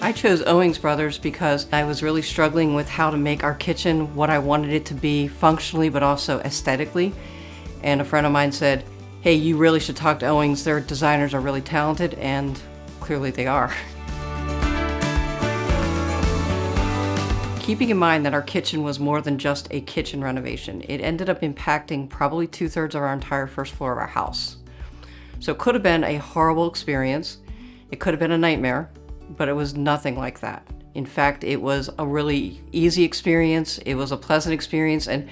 I chose Owings Brothers because I was really struggling with how to make our kitchen what I wanted it to be functionally but also aesthetically. And a friend of mine said, hey, you really should talk to Owings. Their designers are really talented, and clearly they are. Keeping in mind that our kitchen was more than just a kitchen renovation, it ended up impacting probably 2/3 of our entire first floor of our house. So it could have been a horrible experience. It could have been a nightmare, but it was nothing like that. In fact, it was a really easy experience. It was a pleasant experience, and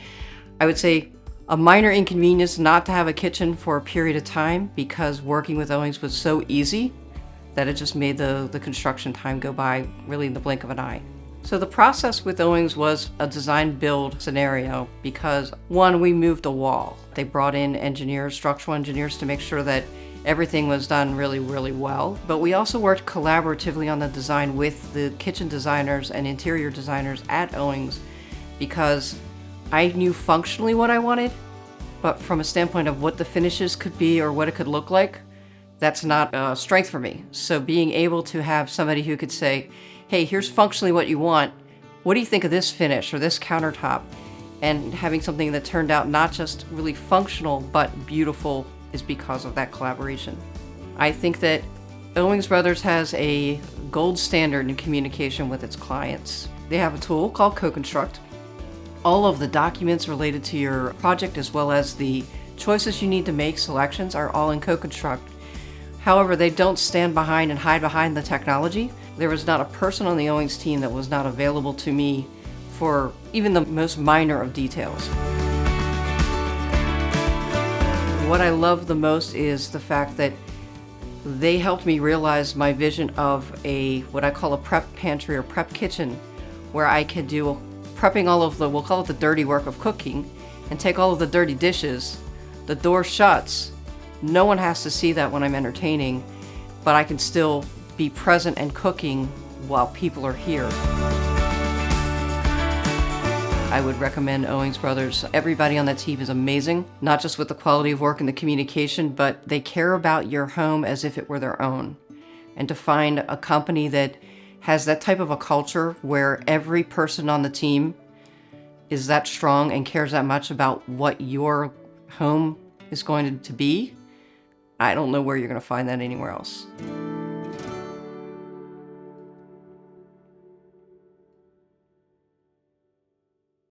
I would say a minor inconvenience not to have a kitchen for a period of time, because working with Owings was so easy that it just made the construction time go by really in the blink of an eye. So the process with Owings was a design build scenario because, one, we moved a wall. They brought in engineers, structural engineers, to make sure that everything was done really, really well. But we also worked collaboratively on the design with the kitchen designers and interior designers at Owings, because I knew functionally what I wanted, but from a standpoint of what the finishes could be or what it could look like, that's not a strength for me. So being able to have somebody who could say, hey, here's functionally what you want. What do you think of this finish or this countertop? And having something that turned out not just really functional, but beautiful, is because of that collaboration. I think that Owings Brothers has a gold standard in communication with its clients. They have a tool called Co-Construct. All of the documents related to your project, as well as the choices you need to make, selections, are all in Co-Construct. However, they don't stand behind and hide behind the technology. There was not a person on the Owings team that was not available to me for even the most minor of details. What I love the most is the fact that they helped me realize my vision of what I call a prep pantry or prep kitchen, where I could do prepping all of we'll call it the dirty work of cooking, and take all of the dirty dishes. The door shuts. No one has to see that when I'm entertaining, but I can still be present and cooking while people are here. I would recommend Owings Brothers. Everybody on that team is amazing, not just with the quality of work and the communication, but they care about your home as if it were their own. And to find a company that has that type of a culture where every person on the team is that strong and cares that much about what your home is going to be, I don't know where you're going to find that anywhere else.